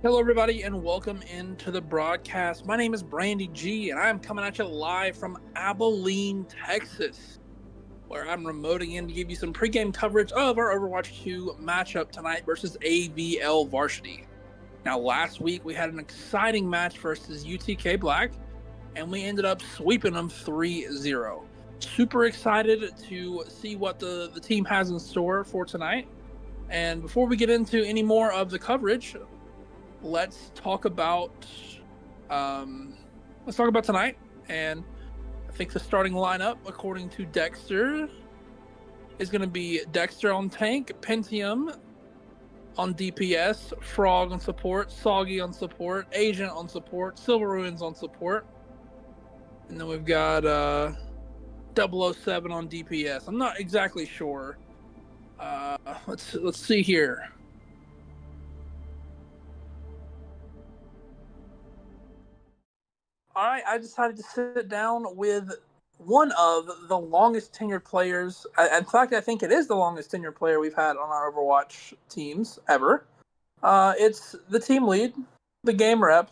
Hello, everybody, and welcome into the broadcast. My name is Brandy G, and I'm coming at you live from Abilene, Texas, where I'm remoting in to give you some pregame coverage of our Overwatch 2 matchup tonight versus AVL Varsity. Now, last week we had an exciting match versus UTK Black, and we ended up sweeping them 3-0. Super excited to see what the team has in store for tonight. And before we get into any more of the coverage, let's talk about tonight. And I think the starting lineup, according to Dexter, is going to be Dexter on tank, Pentium on DPS, Frog on support, Soggy on support, Agent on support, Silver Ruins on support, and then we've got 007 on DPS. I'm not exactly sure. Let's see here. All right, I decided to sit down with one of the longest tenured players. In fact, I think it is the longest tenured player we've had on our Overwatch teams ever. It's the team lead, the game rep,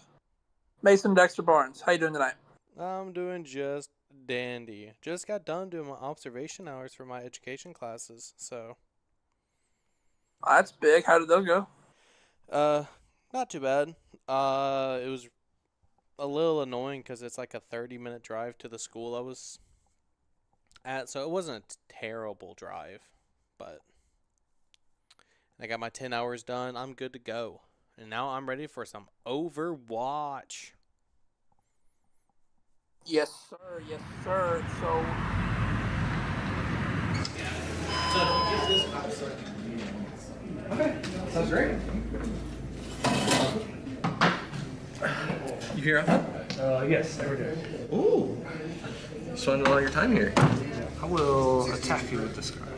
Mason Dexter Barnes. How you doing tonight? I'm doing just dandy. Just got done doing my observation hours for my education classes, so. That's big. How did those go? Not too bad. It was a little annoying because it's like a 30-minute drive to the school I was at, so it wasn't a terrible drive, but I got my 10 hours done. I'm good to go. And now I'm ready for some Overwatch. Yes, sir. Yes, sir. So, Okay, sounds great. You hear that? Yes, there we go. Ooh. Spending a lot of your time here. I will attack you with this card.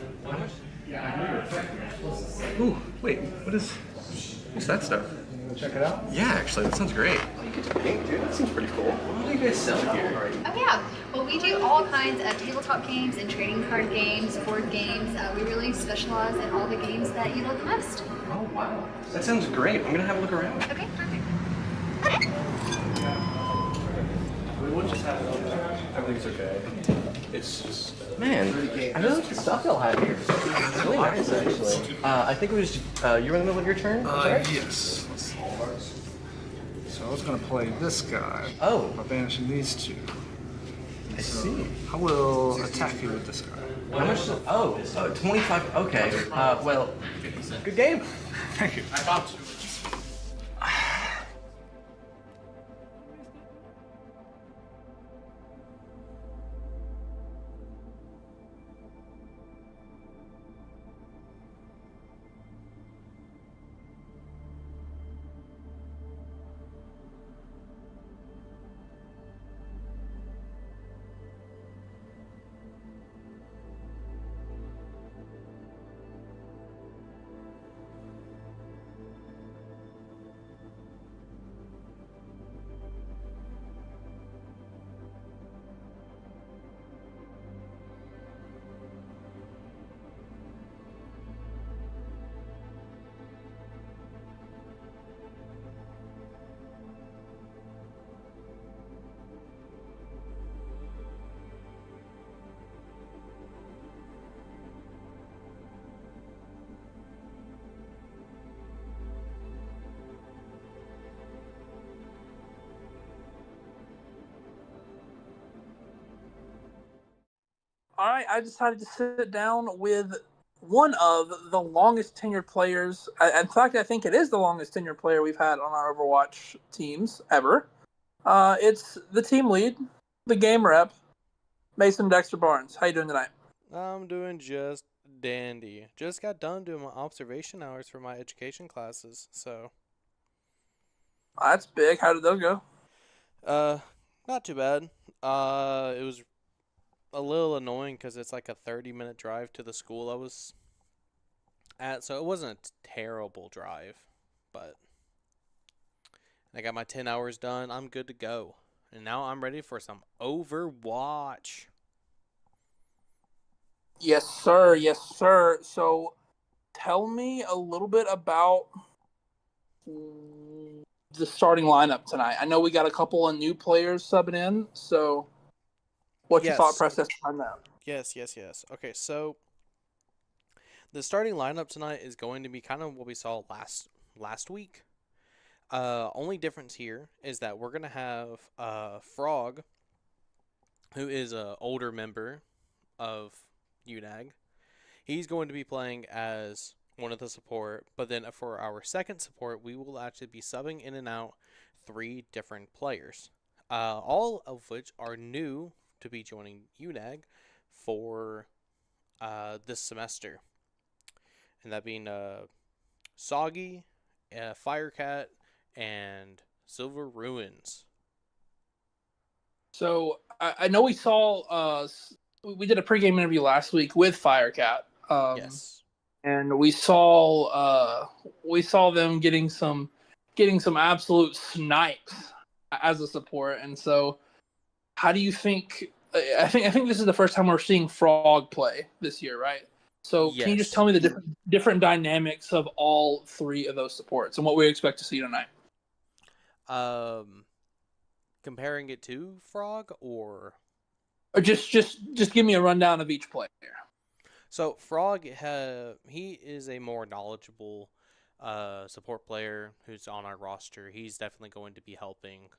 Ooh, wait, what's that stuff? Check it out. Yeah, actually, that sounds great. Dude, that seems pretty cool. What do you guys sell here? Oh yeah, well we do all kinds of tabletop games and trading card games, board games. We really specialize in all the games that you love the most. Oh, wow. That sounds great. I'm gonna have a look around. Okay, perfect. We would just have it. Everything's okay. It's just. Man, I really like the stuff y'all have here. It's really nice, actually. I think it was, you were in the middle of your turn? Yes. Let's see. So I was going to play this guy. Oh. By banishing these two. I see. I will attack you with this card. How much? 25. Okay. Well, good game. Thank you. all right, I decided to sit down with one of the longest tenured players. In fact, I think it is the longest tenured player we've had on our Overwatch teams ever. It's the team lead, the game rep, Mason Dexter Barnes. How you doing tonight? I'm doing just dandy. Just got done doing my observation hours for my education classes, so. That's big. How did those go? Not too bad. It was a little annoying because it's like a 30-minute drive to the school I was at, so it wasn't a terrible drive, but I got my 10 hours done. I'm good to go. And now I'm ready for some Overwatch. Yes, sir. Yes, sir. So tell me a little bit about the starting lineup tonight? I know we got a couple of new players subbing in, so what's your thought process behind that? Yes. Okay, so the starting lineup tonight is going to be kind of what we saw last week. Only difference here is that we're gonna have Frog, who is an older member of UNAG. He's going to be playing as one of the support, but then for our second support, we will actually be subbing in and out 3 different players, all of which are new to be joining UNAG for this semester, and that being Soggy, Firecat, and Silver Ruins. So I know we saw we did a pregame interview last week with Firecat. Yes. And we saw them getting some absolute snipes as a support. And so, how do you think? I think this is the first time we're seeing Frog play this year, right? So Yes. Can you just tell me the different dynamics of all 3 of those supports and what we expect to see tonight? Comparing it to Frog or just give me a rundown of each player. So Frog, he is a more knowledgeable support player who's on our roster. He's definitely going to be helping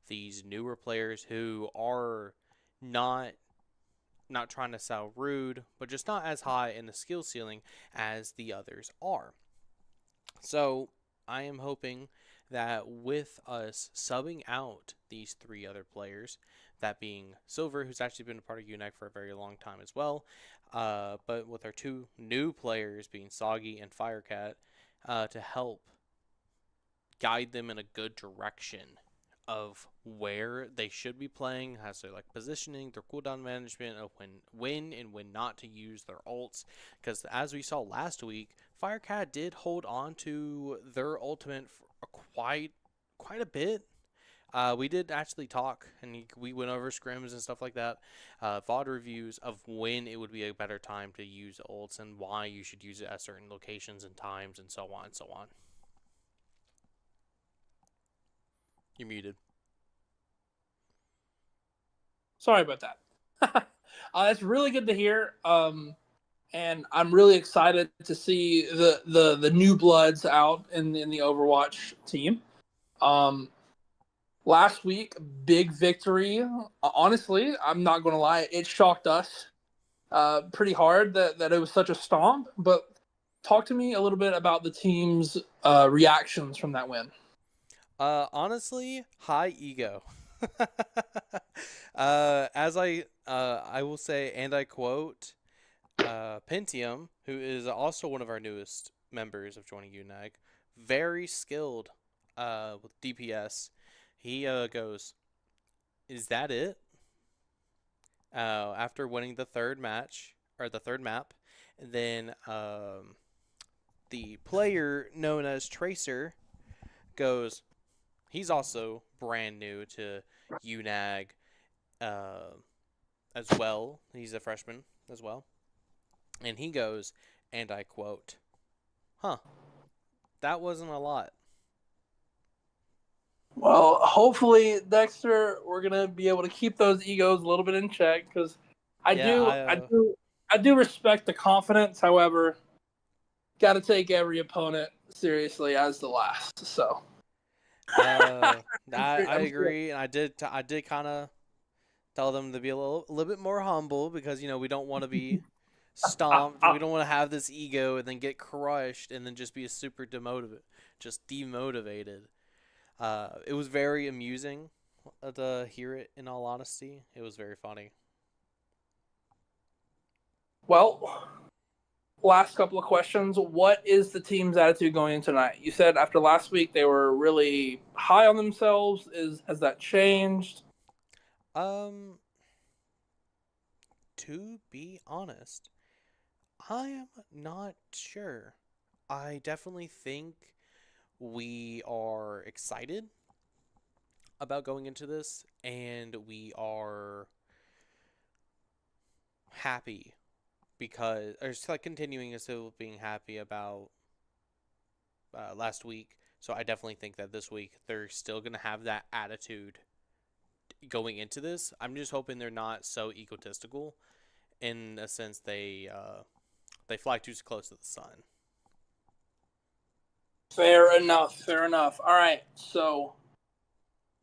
these newer players who are not trying to sound rude, but just not as high in the skill ceiling as the others are. So I am hoping that with us subbing out these 3 other players, that being Silver, who's actually been a part of UNAC for a very long time as well, but with our 2 new players being Soggy and Firecat, to help guide them in a good direction of where they should be playing, as their positioning, their cooldown management, of when and when not to use their ults. Because as we saw last week, Firecat did hold on to their ultimate for quite a bit. We did actually talk, and we went over scrims and stuff like that, VOD reviews of when it would be a better time to use ults and why you should use it at certain locations and times and so on and so on. You're muted. Sorry about that. That's really good to hear. And I'm really excited to see the new bloods out in the Overwatch team. Last week, big victory. Honestly, I'm not going to lie, it shocked us pretty hard that it was such a stomp. But talk to me a little bit about the team's reactions from that win. Honestly, high ego. As I will say, and I quote, Pentium, who is also one of our newest members of joining UNAG, very skilled with DPS. He goes, "Is that it?" After winning the third match or the third map, and then the player known as Tracer goes. He's also brand new to UNAG as well. He's a freshman as well. And he goes, and I quote, "Huh, that wasn't a lot." Well, hopefully, Dexter, we're gonna be able to keep those egos a little bit in check because I do respect the confidence. However, got to take every opponent seriously as the last. So. I agree, and I did kind of tell them to be a little bit more humble because we don't want to be stomped. We don't want to have this ego and then get crushed and then just be super demotivated. It was very amusing to hear it. In all honesty, it was very funny. Well, last couple of questions. What is the team's attitude going in tonight? You said after last week they were really high on themselves. Has that changed? To be honest, I am not sure. I definitely think we are excited about going into this, and we are happy because, or just continuing instead of being happy about last week, So I definitely think that this week they're still going to have that attitude going into this. I'm just hoping they're not so egotistical in a sense they fly too close to the sun. Fair enough. Fair enough. All right. So,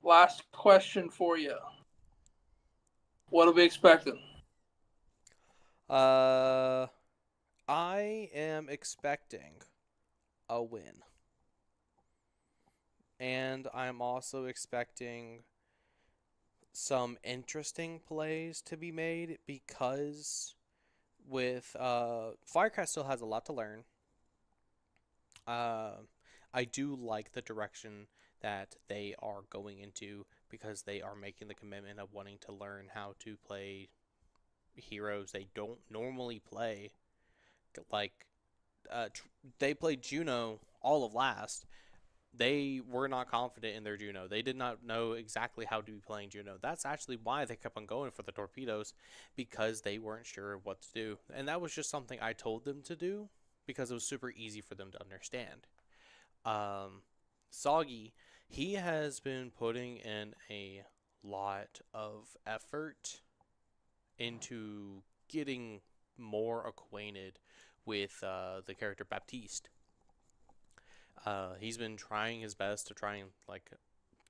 last question for you. What are we expecting? I am expecting a win. And I'm also expecting some interesting plays to be made because with Firecast still has a lot to learn. I do like the direction that they are going into because they are making the commitment of wanting to learn how to play heroes they don't normally play. Like, they played Juno all of last. They were not confident in their Juno. They did not know exactly how to be playing Juno. That's actually why they kept on going for the torpedoes, because they weren't sure of what to do. And that was just something I told them to do because it was super easy for them to understand. Soggy, he has been putting in a lot of effort into getting more acquainted with the character Baptiste. He's been trying his best to try and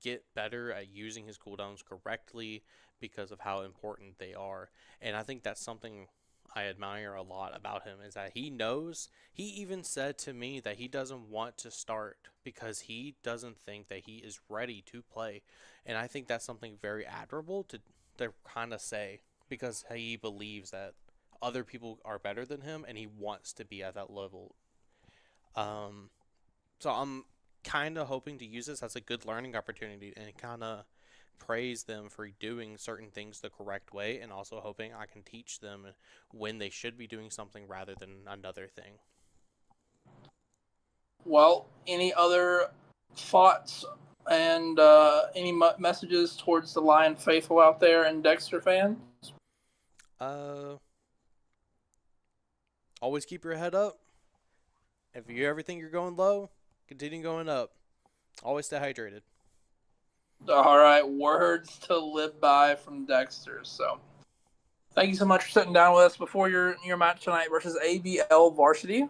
get better at using his cooldowns correctly because of how important they are. And I think that's something I admire a lot about him, is that he knows. He even said to me that he doesn't want to start because he doesn't think that he is ready to play. And I think that's something very admirable to kind of say, because he believes that other people are better than him and he wants to be at that level. So I'm kind of hoping to use this as a good learning opportunity and kind of praise them for doing certain things the correct way, and also hoping I can teach them when they should be doing something rather than another thing. Well, any other thoughts and any messages towards the Lion faithful out there and Dexter fans? Always keep your head up. If you ever think you're going low, continue going up. Always stay hydrated. All right, words to live by from Dexter. So, thank you so much for sitting down with us before your match tonight versus AVL Varsity.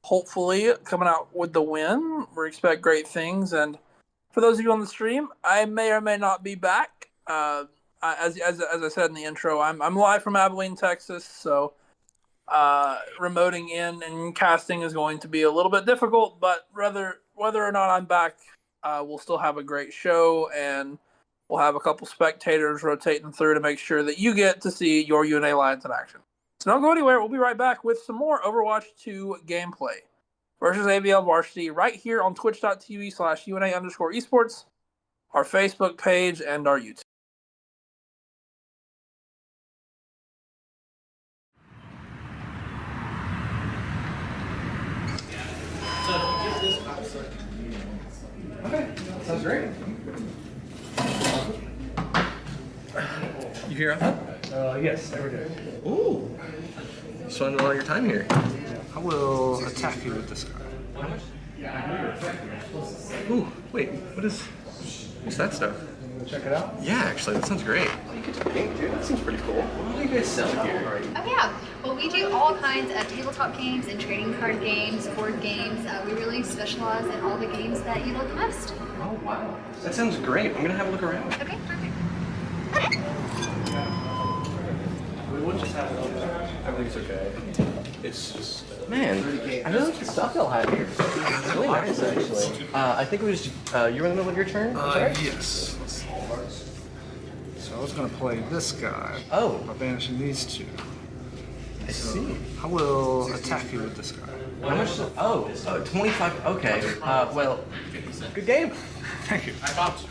Hopefully, coming out with the win. We expect great things. And for those of you on the stream, I may or may not be back. As I said in the intro, I'm live from Abilene, Texas. So, remoting in and casting is going to be a little bit difficult. But whether or not I'm back, we'll still have a great show, and we'll have a couple spectators rotating through to make sure that you get to see your UNA Lions in action. So don't go anywhere. We'll be right back with some more Overwatch 2 gameplay versus AVL Varsity right here on twitch.tv/UNA_esports, our Facebook page, and our YouTube. Okay, sounds great. You here, Ethan? Yes, every day. Ooh. You spending a lot of your time here. I will attack you with this card. Ooh, wait, what's that stuff? Check it out. Yeah, actually, that sounds great. Oh, you get to paint, dude. That seems pretty cool. What do you guys sell here? Oh yeah, well we do all kinds of tabletop games and trading card games, board games. We really specialize in all the games that you love the most. Oh, wow. That sounds great. I'm gonna have a look around. Okay, perfect. We would just have it on there. Everything's okay. It's just... Man, I really like the stuff y'all have here. It's really nice, actually. I think it was, you were in the middle of your turn? Yes. Let's see. So I was going to play this guy. Oh. By banishing these two. I see. I will attack you with this guy. How much? 25. Okay. Well, good game. Thank you. I got you.